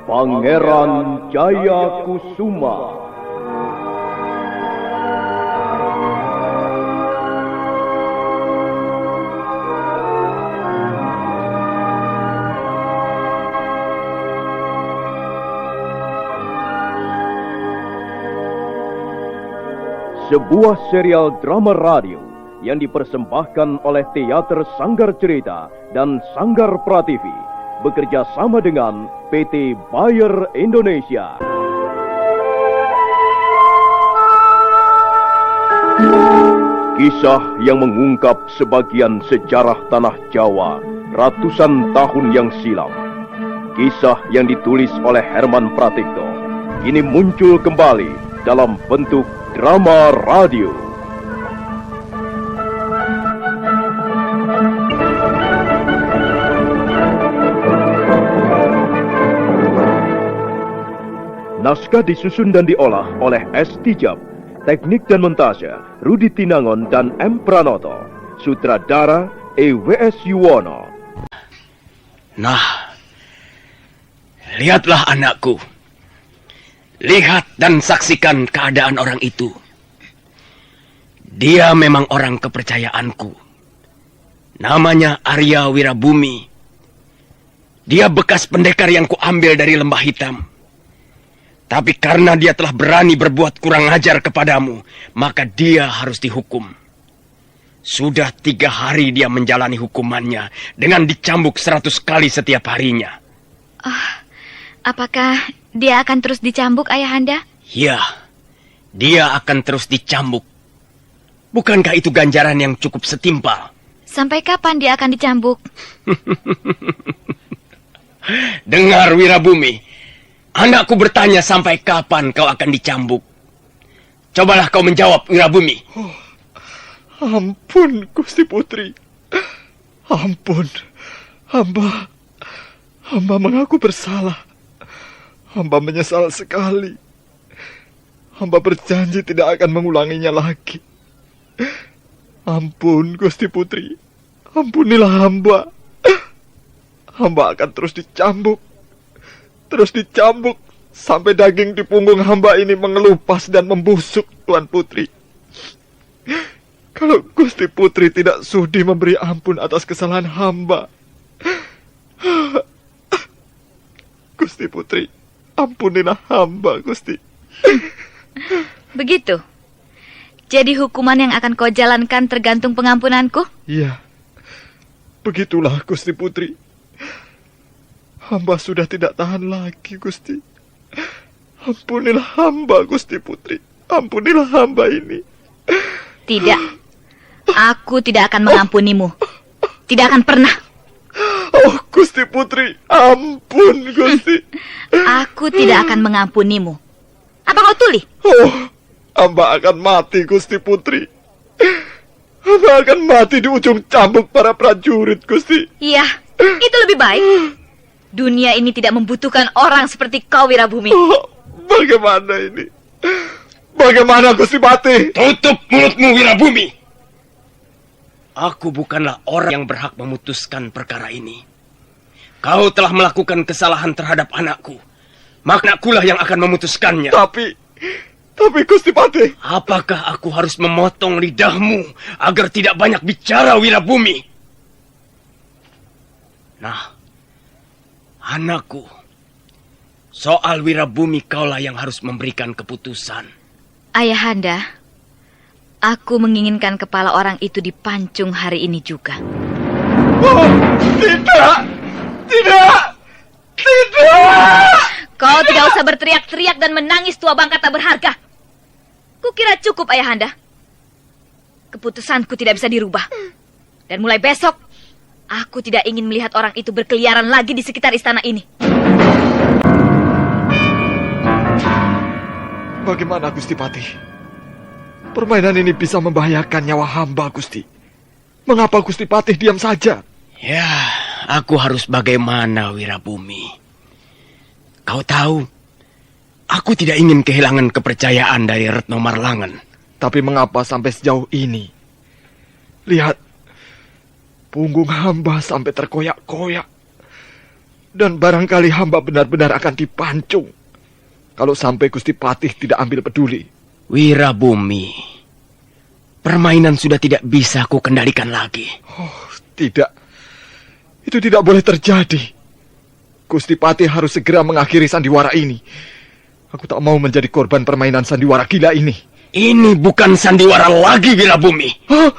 Pangeran Jayakusuma. Sebuah serial drama radio yang dipersembahkan oleh Teater Sanggar Cerita dan Sanggar Prativi bekerja sama dengan PT Bayer Indonesia. Kisah yang mengungkap sebagian sejarah tanah Jawa ratusan tahun yang silam. Kisah yang ditulis oleh Herman Pratikto kini muncul kembali dalam bentuk drama radio. Naskah disusun dan diolah oleh S. Tijab, teknik dan montase Rudi Tinangon dan M. Pranoto, sutradara E.W.S. Yuwono. Nah, lihatlah anakku. Lihat dan saksikan keadaan orang itu. Dia memang orang kepercayaanku. Namanya Arya Wirabumi. Dia bekas pendekar yang kuambil dari Lembah Hitam. Tapi karena dia telah berani berbuat kurang ajar kepadamu, maka dia harus dihukum. Sudah 3 hari dia menjalani hukumannya dengan dicambuk 100 kali setiap harinya. Apakah dia akan terus dicambuk, Ayahanda? Ya, dia akan terus dicambuk. Bukankah itu ganjaran yang cukup setimpal? Sampai kapan dia akan dicambuk? Dengar Wirabumi, anakku bertanya sampai kapan kau akan dicambuk. Cobalah kau menjawab, Wirabumi. Ampun, Gusti Putri. Ampun, hamba mengaku bersalah. Hamba menyesal sekali. Hamba berjanji tidak akan mengulanginya lagi. Ampun, Gusti Putri. Ampunilah hamba. Hamba akan terus dicambuk. Terus dicambuk sampai daging di punggung hamba ini mengelupas dan membusuk, Tuan Putri. Kalau Gusti Putri tidak sudi memberi ampun atas kesalahan hamba. Gusti Putri, ampunilah hamba, Gusti. Begitu. Jadi hukuman yang akan kau jalankan tergantung pengampunanku? Iya. Begitulah, Gusti Putri. Hamba sudah tidak tahan lagi, Gusti. Ampunilah hamba, Gusti Putri. Ampunilah hamba ini. Tidak. Aku tidak akan mengampunimu. Tidak akan pernah. Oh, Gusti Putri, ampun, Gusti. Aku tidak akan mengampunimu. Apa kau tuli? Oh, hamba akan mati, Gusti Putri. Hamba akan mati di ujung cambuk para prajurit, Gusti. Iya, itu lebih baik. Dunia ini tidak membutuhkan orang seperti kau, Wirabumi. Oh, bagaimana ini? Bagaimana, Gusti Pati? Tutup mulutmu, Wirabumi. Aku bukanlah orang yang berhak memutuskan perkara ini. Kau telah melakukan kesalahan terhadap anakku. Maka akulah yang akan memutuskannya. Tapi Gusti Pati. Apakah aku harus memotong lidahmu agar tidak banyak bicara, Wirabumi? Nah, anakku, soal Wirabumi kaulah yang harus memberikan keputusan. Ayahanda, aku menginginkan kepala orang itu dipancung hari ini juga. Oh, tidak! Kau tidak usah berteriak-teriak dan menangis, tua bangka tak berharga. Kukira cukup, Ayahanda. Keputusanku tidak bisa dirubah. Dan mulai besok, aku tidak ingin melihat orang itu berkeliaran lagi di sekitar istana ini. Bagaimana, Gusti Pati? Permainan ini bisa membahayakan nyawa hamba, Gusti. Mengapa Gusti Patih diam saja? Ya, aku harus bagaimana, Wirabumi? Kau tahu, aku tidak ingin kehilangan kepercayaan dari Retno Marlangen. Tapi mengapa sampai sejauh ini? Lihat, punggung hamba sampai terkoyak-koyak. Dan barangkali hamba benar-benar akan dipancung kalau sampai Gusti Patih tidak ambil peduli. Wirabumi, permainan sudah tidak bisa ku kendalikan lagi. Oh, tidak. Itu tidak boleh terjadi. Gusti Patih harus segera mengakhiri sandiwara ini. Aku tak mau menjadi korban permainan sandiwara gila ini. Ini bukan sandiwara lagi, Wirabumi. Hah?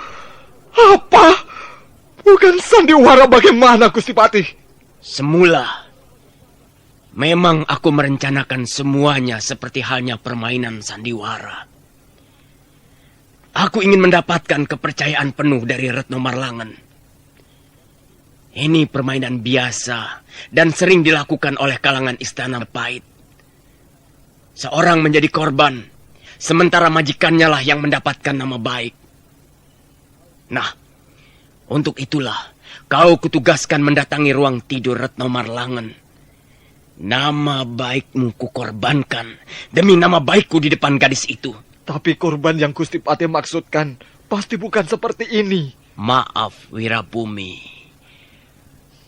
Apa? Bukan sandiwara bagaimana, Gusti Patih? Semula, memang aku merencanakan semuanya seperti halnya permainan sandiwara. Aku ingin mendapatkan kepercayaan penuh dari Retno Marlangen. Ini permainan biasa dan sering dilakukan oleh kalangan istana Majapahit. Seorang menjadi korban, sementara majikannya lah yang mendapatkan nama baik. Nah, untuk itulah kau kutugaskan mendatangi ruang tidur Retno Marlangen. Nama baikmu kukorbankan demi nama baikku di depan gadis itu. Tapi korban yang Gusti Patih maksudkan pasti bukan seperti ini. Maaf, Wirabumi.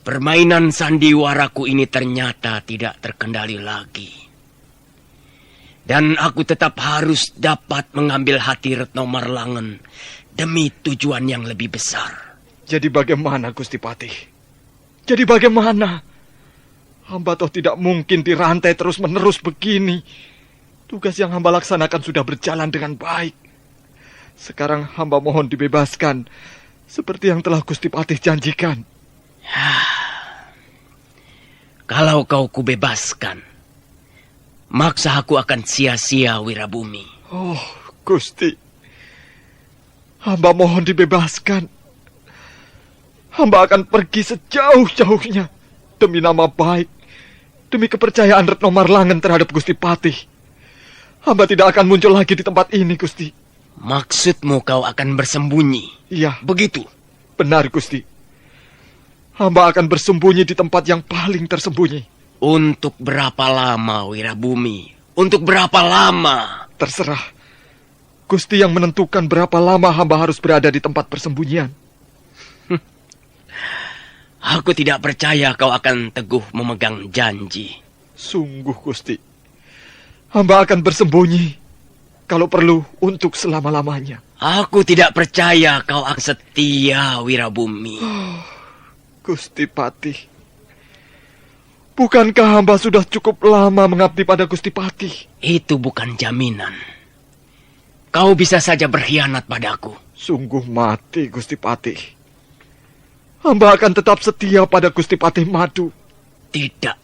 Permainan sandiwaraku ini ternyata tidak terkendali lagi. Dan aku tetap harus dapat mengambil hati Retno Marlangen demi tujuan yang lebih besar. Jadi bagaimana, Gusti Patih? Jadi bagaimana? Hamba toh tidak mungkin dirantai terus-menerus begini. Tugas yang hamba laksanakan sudah berjalan dengan baik. Sekarang hamba mohon dibebaskan, seperti yang telah Gusti Patih janjikan. Kalau kau kubebaskan, maksa aku akan sia-sia, Wirabumi. Oh, Gusti. Hamba mohon dibebaskan. Hamba akan pergi sejauh-jauhnya demi nama baik, demi kepercayaan Retno Marlangen terhadap Gusti Patih. Hamba tidak akan muncul lagi di tempat ini, Gusti. Maksudmu kau akan bersembunyi? Iya. Begitu? Benar, Gusti. Hamba akan bersembunyi di tempat yang paling tersembunyi. Untuk berapa lama, Wirabumi? Untuk berapa lama? Terserah. Gusti yang menentukan berapa lama hamba harus berada di tempat persembunyian. Aku tidak percaya kau akan teguh memegang janji. Sungguh, Gusti. Hamba akan bersembunyi, kalau perlu untuk selama-lamanya. Aku tidak percaya kau akan setia, Wirabumi. Oh, Gusti Patih. Bukankah hamba sudah cukup lama mengabdi pada Gusti Patih? Itu bukan jaminan. Kau bisa saja berkhianat padaku. Sungguh mati, Gusti Patih. Hamba akan tetap setia pada Gusti Patih Madu. Tidak.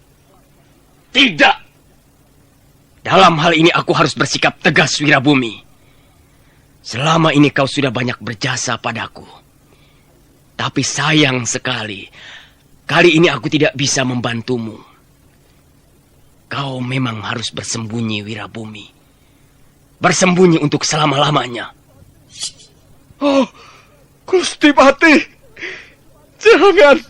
Tidak. Dalam hal ini aku harus bersikap tegas, Wirabumi. Selama ini kau sudah banyak berjasa padaku. Tapi sayang sekali, kali ini aku tidak bisa membantumu. Kau memang harus bersembunyi, Wirabumi. Bersembunyi untuk selama-lamanya. Oh, Gusti Patih. Jangan.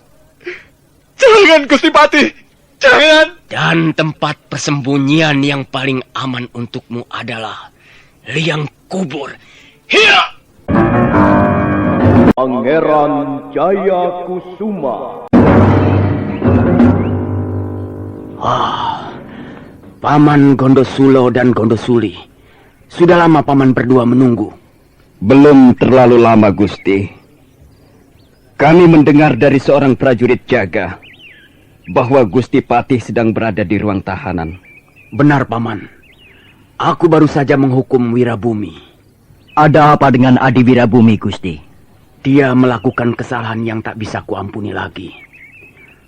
Jangan, Gusti Patih. Jangan. Dan tempat persembunyian yang paling aman untukmu adalah liang kubur. Hiya! Pangeran Jaya Kusuma. Paman Gondosulo dan Gondosuli. Sudah lama paman berdua menunggu. Belum terlalu lama, Gusti. Kami mendengar dari seorang prajurit jaga bahwa Gusti Patih sedang berada di ruang tahanan. Benar, paman. Aku baru saja menghukum Wirabumi. Ada apa dengan Adi Wirabumi, Gusti? Dia melakukan kesalahan yang tak bisa kuampuni lagi.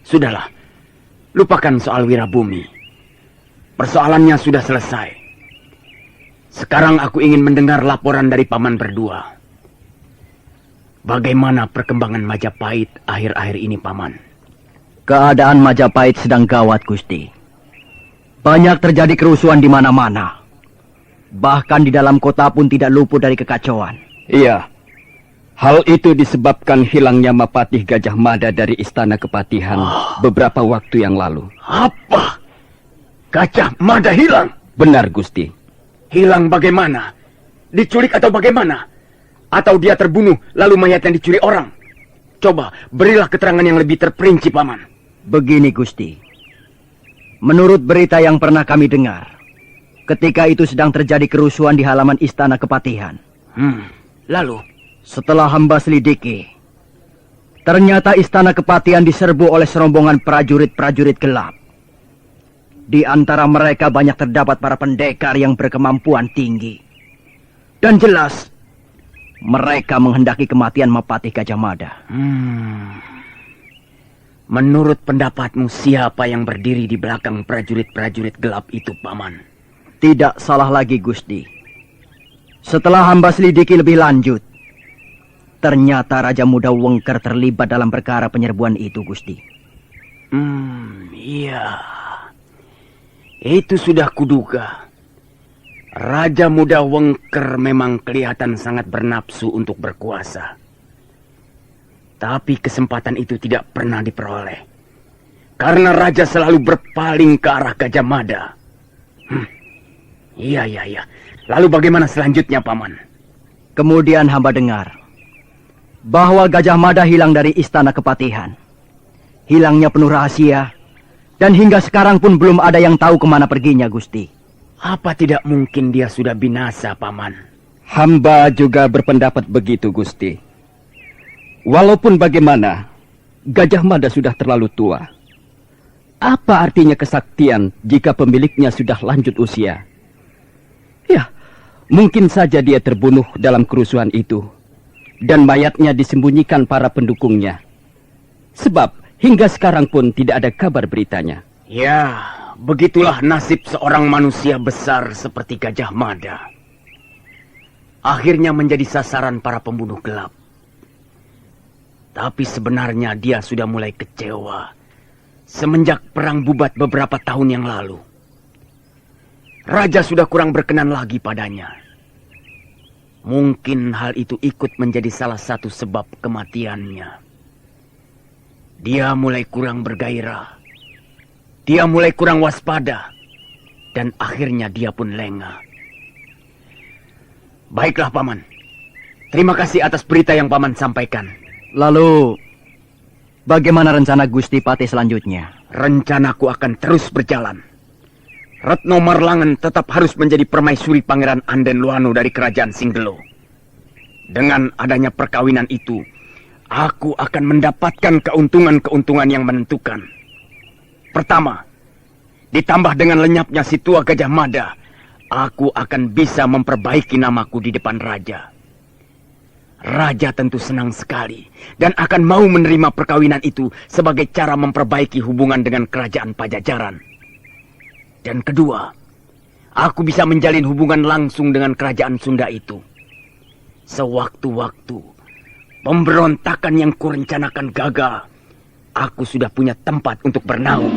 Sudahlah, lupakan soal Wirabumi. Persoalannya sudah selesai. Sekarang aku ingin mendengar laporan dari paman berdua. Bagaimana perkembangan Majapahit akhir-akhir ini, paman? Keadaan Majapahit sedang gawat, Gusti. Banyak terjadi kerusuhan di mana-mana. Bahkan di dalam kota pun tidak luput dari kekacauan. Iya. Hal itu disebabkan hilangnya Mapatih Gajah Mada dari Istana Kepatihan beberapa waktu yang lalu. Apa? Gajah Mada hilang? Benar, Gusti. Hilang bagaimana? Diculik atau bagaimana? Atau dia terbunuh lalu mayatnya dicuri orang? Coba berilah keterangan yang lebih terperinci, paman. Begini, Gusti. Menurut berita yang pernah kami dengar, ketika itu sedang terjadi kerusuhan di halaman Istana Kepatihan. Lalu? Setelah hamba selidiki, ternyata Istana Kepatihan diserbu oleh serombongan prajurit-prajurit gelap. Di antara mereka banyak terdapat para pendekar yang berkemampuan tinggi. Dan jelas, mereka menghendaki kematian Mapatih Gajah Mada. Menurut pendapatmu, siapa yang berdiri di belakang prajurit-prajurit gelap itu, Paman? Tidak salah lagi, Gusti. Setelah hamba selidiki lebih lanjut, ternyata Raja Muda Wengker terlibat dalam perkara penyerbuan itu, Gusti. Iya. Itu sudah kuduga. Raja Muda Wengker memang kelihatan sangat bernafsu untuk berkuasa. Tapi kesempatan itu tidak pernah diperoleh. Karena Raja selalu berpaling ke arah Gajah Mada. Iya. Lalu bagaimana selanjutnya, Paman? Kemudian hamba dengar bahwa Gajah Mada hilang dari Istana Kepatihan. Hilangnya penuh rahasia. Dan hingga sekarang pun belum ada yang tahu kemana perginya, Gusti. Apa tidak mungkin dia sudah binasa, Paman? Hamba juga berpendapat begitu, Gusti. Walaupun bagaimana, Gajah Mada sudah terlalu tua. Apa artinya kesaktian jika pemiliknya sudah lanjut usia? Ya, mungkin saja dia terbunuh dalam kerusuhan itu. Dan mayatnya disembunyikan para pendukungnya. Sebab hingga sekarang pun tidak ada kabar beritanya. Ya, begitulah nasib seorang manusia besar seperti Gajah Mada. Akhirnya menjadi sasaran para pembunuh gelap. Tapi sebenarnya dia sudah mulai kecewa semenjak perang bubat beberapa tahun yang lalu. Raja sudah kurang berkenan lagi padanya. Mungkin hal itu ikut menjadi salah satu sebab kematiannya. Dia mulai kurang bergairah. Dia mulai kurang waspada. Dan akhirnya dia pun lengah. Baiklah, Paman. Terima kasih atas berita yang Paman sampaikan. Lalu, bagaimana rencana Gusti Patih selanjutnya? Rencanaku akan terus berjalan. Retno Marlangen tetap harus menjadi permaisuri Pangeran Anden Luano dari Kerajaan Singgelo. Dengan adanya perkawinan itu, aku akan mendapatkan keuntungan-keuntungan yang menentukan. Pertama, ditambah dengan lenyapnya si tua Gajah Mada, aku akan bisa memperbaiki namaku di depan Raja. Raja tentu senang sekali dan akan mau menerima perkawinan itu sebagai cara memperbaiki hubungan dengan Kerajaan Pajajaran. Dan kedua, aku bisa menjalin hubungan langsung dengan Kerajaan Sunda itu. Sewaktu-waktu pemberontakan yang kurencanakan gagal, aku sudah punya tempat untuk bernaung.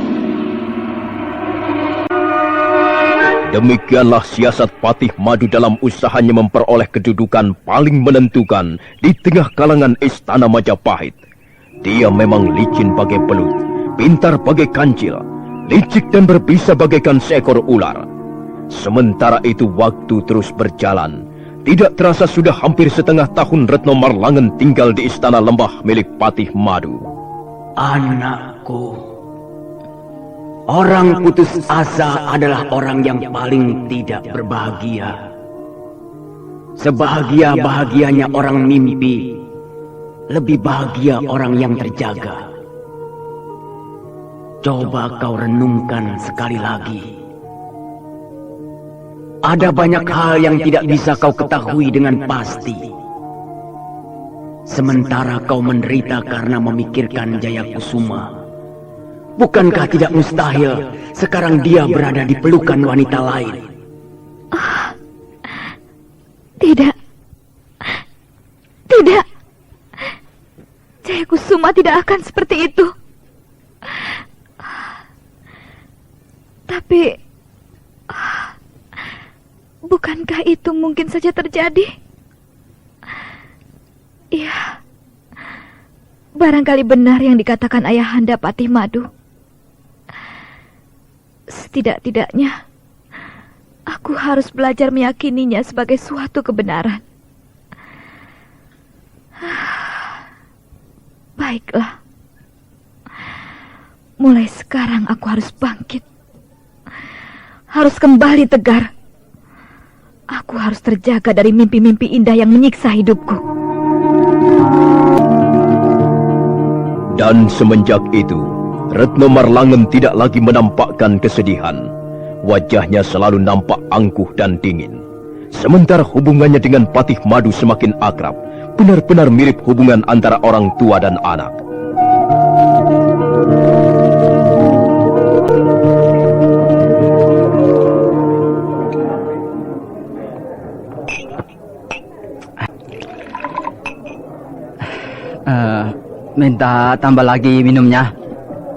Demikianlah siasat Patih Madu dalam usahanya memperoleh kedudukan paling menentukan di tengah kalangan Istana Majapahit. Dia memang licin bagai belut, pintar bagai kancil, licik dan berbisa bagaikan seekor ular. Sementara itu waktu terus berjalan. Tidak terasa sudah hampir setengah tahun Retno Marlangen tinggal di Istana Lembah milik Patih Madu. Anakku, orang putus asa adalah orang yang paling tidak berbahagia. Sebahagia-bahagianya orang mimpi, lebih bahagia orang yang terjaga. Coba kau renungkan sekali lagi. Ada banyak hal yang tidak bisa kau ketahui dengan pasti. Sementara kau menderita karena memikirkan Jayakusuma. Bukankah tidak mustahil sekarang dia berada di pelukan wanita lain? Tidak. Tidak. Jayakusuma tidak akan seperti itu. Tapi bukankah itu mungkin saja terjadi? Ya, barangkali benar yang dikatakan Ayahanda Patih Madu. Setidak-tidaknya, aku harus belajar meyakininya sebagai suatu kebenaran. Baiklah. Mulai sekarang aku harus bangkit. harus kembali tegar. Aku harus terjaga dari mimpi-mimpi indah yang menyiksa hidupku. Dan semenjak itu, Retno Marlangen tidak lagi menampakkan kesedihan. Wajahnya selalu nampak angkuh dan dingin. Sementara hubungannya dengan Patih Madu semakin akrab, benar-benar mirip hubungan antara orang tua dan anak. Minta tambah lagi minumnya.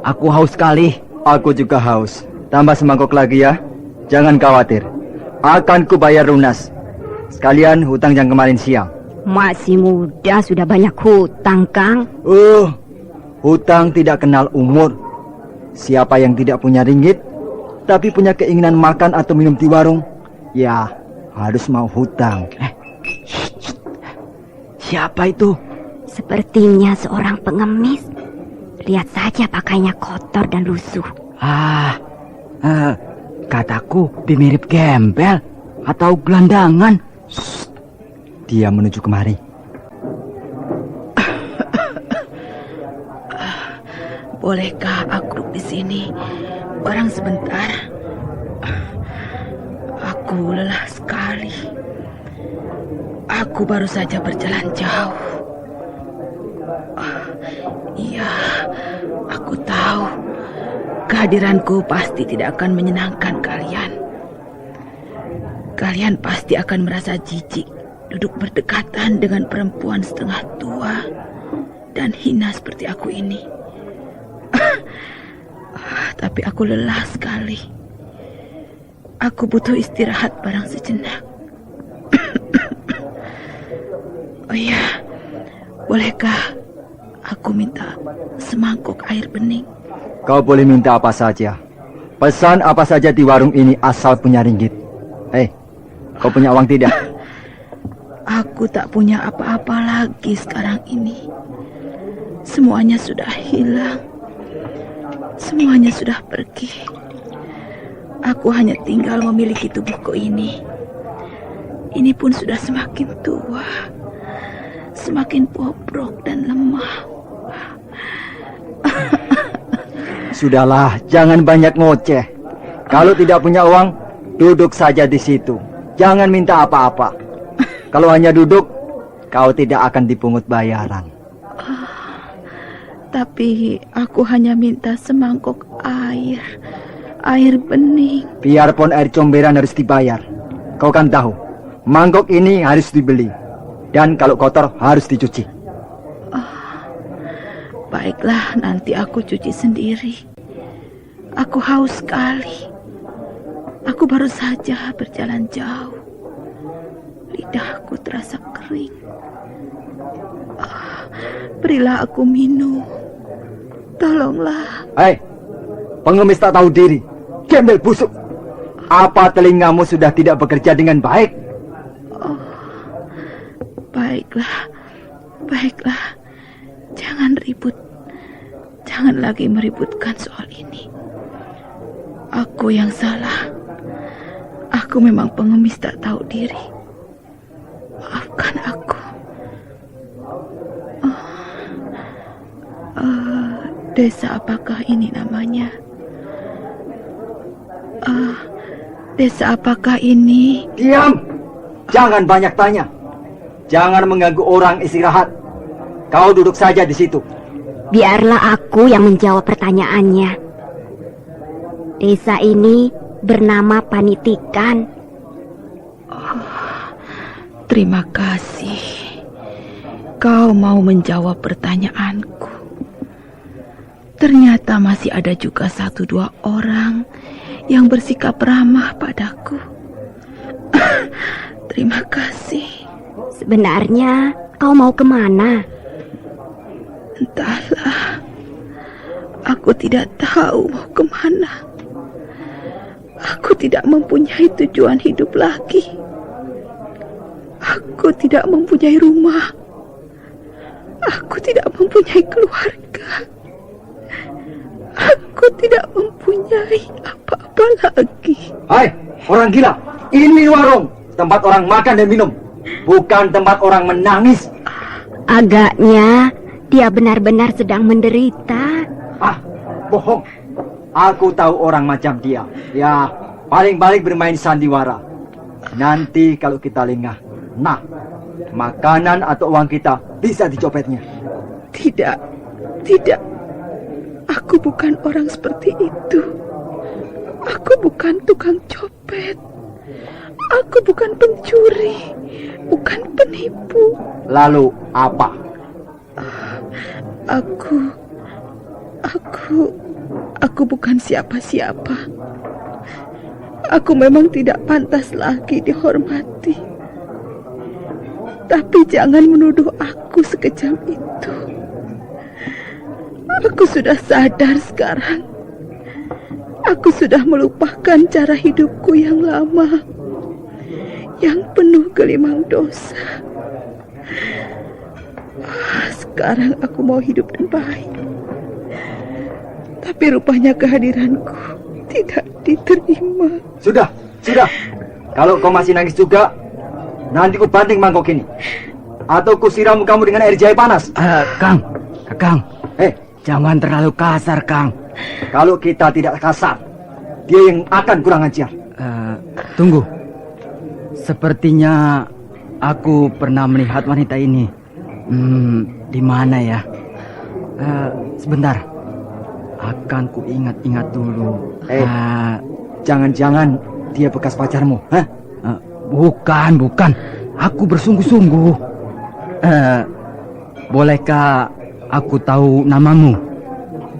Aku haus sekali. Aku juga haus. Tambah semangkok lagi ya. Jangan khawatir. Akan kubayar lunas. Sekalian hutang yang kemarin siang. Masih muda sudah banyak hutang, Kang. Hutang tidak kenal umur. Siapa yang tidak punya ringgit, tapi punya keinginan makan atau minum di warung, ya harus mau hutang. Siapa itu? Sepertinya seorang pengemis. Lihat saja pakainya kotor dan lusuh. Kataku dia mirip gembel atau gelandangan. Dia menuju kemari. Bolehkah aku duduk di sini barang sebentar? Aku lelah sekali. Aku baru saja berjalan jauh. Iya, aku tahu kehadiranku pasti tidak akan menyenangkan kalian. Kalian pasti akan merasa jijik duduk berdekatan dengan perempuan setengah tua dan hina seperti aku ini. Tapi aku lelah sekali. Aku butuh istirahat barang sejenak. Oh iya, bolehkah aku minta semangkuk air bening? Kau boleh minta apa saja. Pesan apa saja di warung ini asal punya ringgit. Kau punya uang tidak? Aku tak punya apa-apa lagi sekarang ini. Semuanya sudah hilang. Semuanya sudah pergi. Aku hanya tinggal memiliki tubuhku ini. Ini pun sudah semakin tua, semakin bobrok dan lemah. Sudahlah, jangan banyak ngoceh. Kalau tidak punya uang, duduk saja di situ. Jangan minta apa-apa. Kalau hanya duduk, kau tidak akan dipungut bayaran. Tapi aku hanya minta semangkok air bening. Biarpun air comberan harus dibayar. Kau kan tahu, mangkok ini harus dibeli. Dan kalau kotor harus dicuci. Baiklah, nanti aku cuci sendiri. Aku haus sekali. Aku baru saja berjalan jauh. Lidahku terasa kering. Berilah aku minum. Tolonglah. Pengemis tak tahu diri. Gembel busuk. Apa telingamu sudah tidak bekerja dengan baik? Baiklah. Jangan ribut. Jangan lagi meributkan soal ini. Aku yang salah. Aku memang pengemis tak tahu diri. Maafkan aku. Desa apakah ini namanya? Desa apakah ini? Diam! Jangan banyak tanya. Jangan mengganggu orang istirahat. Kau duduk saja di situ. Biarlah aku yang menjawab pertanyaannya. Desa ini bernama Panitikan. Terima kasih. Kau mau menjawab pertanyaanku. Ternyata masih ada juga 1-2 orang yang bersikap ramah padaku. Terima kasih. Sebenarnya kau mau kemana? Entahlah. Aku tidak tahu mau kemana. Aku tidak mempunyai tujuan hidup lagi. Aku tidak mempunyai rumah. Aku tidak mempunyai keluarga. Aku tidak mempunyai apa-apa lagi. Hai, orang gila. Ini warung, tempat orang makan dan minum, bukan tempat orang menangis. Agaknya dia benar-benar sedang menderita. Ah, bohong. Aku tahu orang macam dia. Ya, paling balik bermain sandiwara. Nanti kalau kita lengah, nah, makanan atau uang kita bisa dicopetnya. Tidak, tidak. Aku bukan orang seperti itu. Aku bukan tukang copet. Aku bukan pencuri, bukan penipu. Lalu apa? Aku bukan siapa-siapa. Aku memang tidak pantas lagi dihormati. Tapi jangan menuduh aku sekejam itu. Aku sudah sadar sekarang. Aku sudah melupakan cara hidupku yang lama, yang penuh gelimang dosa. Sekarang aku mau hidup dan baik. Tapi rupanya kehadiranku tidak diterima. Sudah. Kalau kau masih nangis juga, nanti ku banting mangkok ini. Atau ku siram kamu dengan air jahe panas. Kang. Jangan terlalu kasar, Kang. Kalau kita tidak kasar, dia yang akan kurang ajar. Tunggu. Sepertinya aku pernah melihat wanita ini. Di mana ya? Sebentar. Akan ku ingat-ingat dulu. Jangan-jangan dia bekas pacarmu, hah? Bukan. Aku bersungguh-sungguh. Bolehkah aku tahu namamu?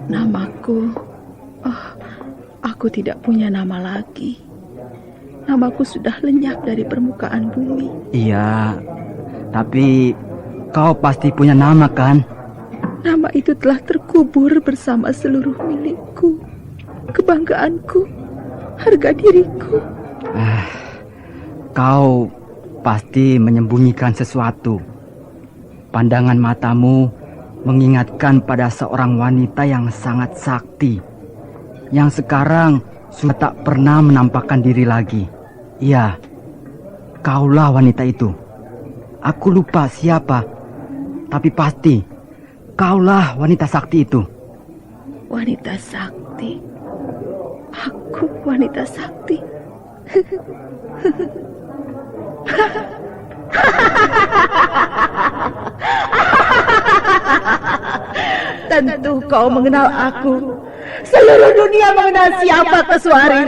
Namaku? Aku tidak punya nama lagi. Namaku sudah lenyap dari permukaan bumi. Iya, tapi kau pasti punya nama, kan? Nama itu telah terkubur bersama seluruh milikku, kebanggaanku, harga diriku. Kau pasti menyembunyikan sesuatu. Pandangan matamu mengingatkan pada seorang wanita yang sangat sakti, yang sekarang sudah tak pernah menampakkan diri lagi. Iya, kaulah wanita itu. Aku lupa siapa, tapi pasti kaulah wanita sakti itu. Wanita sakti? Aku wanita sakti? Tentu kau mengenal aku. Seluruh dunia mengenal siapa Keswari.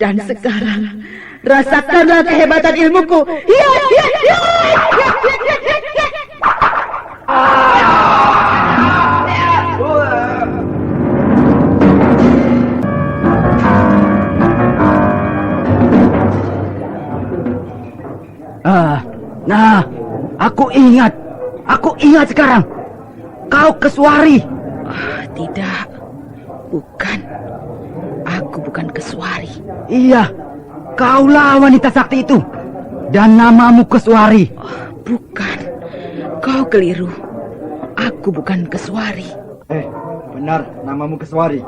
Dan sekarang rasakanlah kehebatan ilmuku. Nah, aku ingat sekarang. Kau Keswari. Tidak, bukan. Aku bukan Keswari. Iya, kaulah wanita sakti itu. Dan namamu Keswari. Bukan, kau keliru. Aku bukan Keswari. Benar namamu Keswari.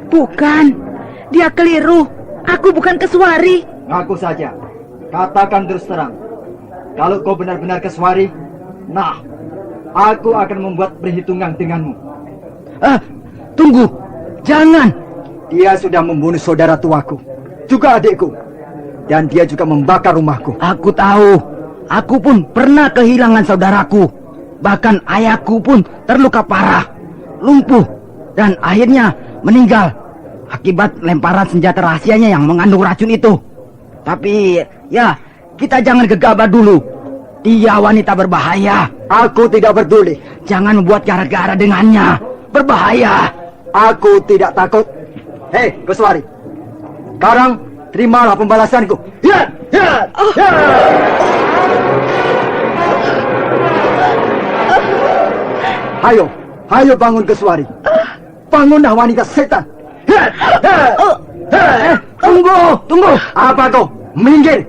Bukan, dia keliru. Aku bukan Keswari. Ngaku saja. Katakan terus terang. Kalau kau benar-benar Keswari, nah, aku akan membuat perhitungan denganmu. Tunggu, jangan. Dia sudah membunuh saudara tuaku, juga adikku, dan dia juga membakar rumahku. Aku tahu. Aku pun pernah kehilangan saudaraku. Bahkan ayahku pun terluka parah, lumpuh, dan akhirnya meninggal akibat lemparan senjata rahasianya yang mengandung racun itu. Tapi ya, kita jangan gegabah dulu. Dia wanita berbahaya. Aku tidak peduli. Jangan membuat gara-gara dengannya. Berbahaya. Aku tidak takut. Hei, Keswari. Sekarang terimalah pembalasanku. Hayo bangun Keswari. Bangunlah wanita setan. Tunggu. Apa kau? Minggir.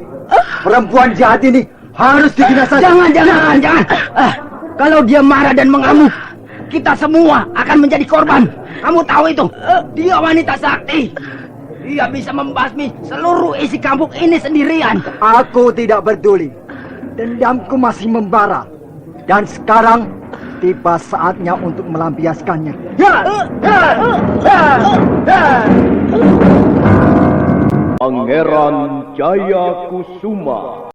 Perempuan jahat ini harus dibinasakan. Jangan. Kalau dia marah dan mengamuk, kita semua akan menjadi korban. Kamu tahu itu. Dia wanita sakti. Dia bisa membasmi seluruh isi kampung ini sendirian. Aku tidak peduli. Dendamku masih membara. Dan sekarang tiba saatnya untuk melampiaskannya. Pangeran Jayakusuma.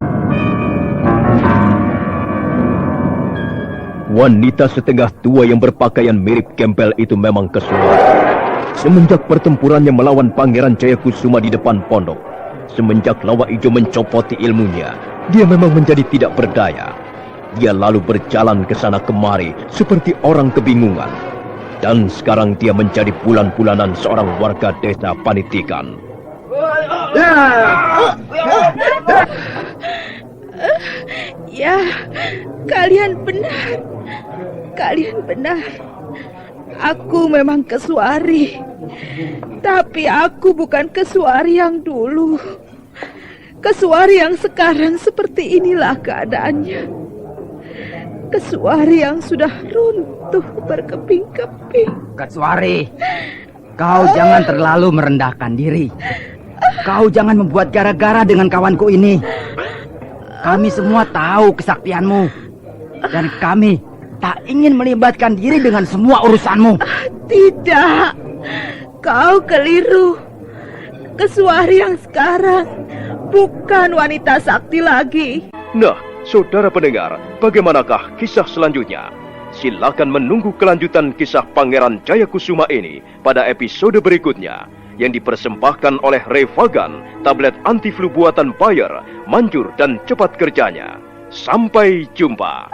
Wanita setengah tua yang berpakaian mirip gembel itu memang kesuara. Semenjak pertempurannya melawan Pangeran Jayakusuma di depan pondok, semenjak Lawa Ijo mencopoti ilmunya, dia memang menjadi tidak berdaya. Dia lalu berjalan ke sana kemari seperti orang kebingungan. Dan sekarang dia menjadi bulan-bulanan seorang warga desa Panitikan. Ya, kalian benar. Kalian benar. Aku memang Kesuari. Tapi aku bukan Kesuari yang dulu. Kesuari yang sekarang seperti inilah keadaannya. Kesuari yang sudah runtuh berkeping-keping. Kesuari, kau jangan terlalu merendahkan diri. Kau jangan membuat gara-gara dengan kawanku ini. Kami semua tahu kesaktianmu. Dan kami tak ingin melibatkan diri dengan semua urusanmu. Tidak, kau keliru. Kesuari yang sekarang bukan wanita sakti lagi. Nah, saudara pendengar, bagaimanakah kisah selanjutnya? Silakan menunggu kelanjutan kisah Pangeran Jayakusuma ini pada episode berikutnya yang dipersembahkan oleh Revagan, tablet anti flu buatan Bayer, manjur dan cepat kerjanya. Sampai jumpa.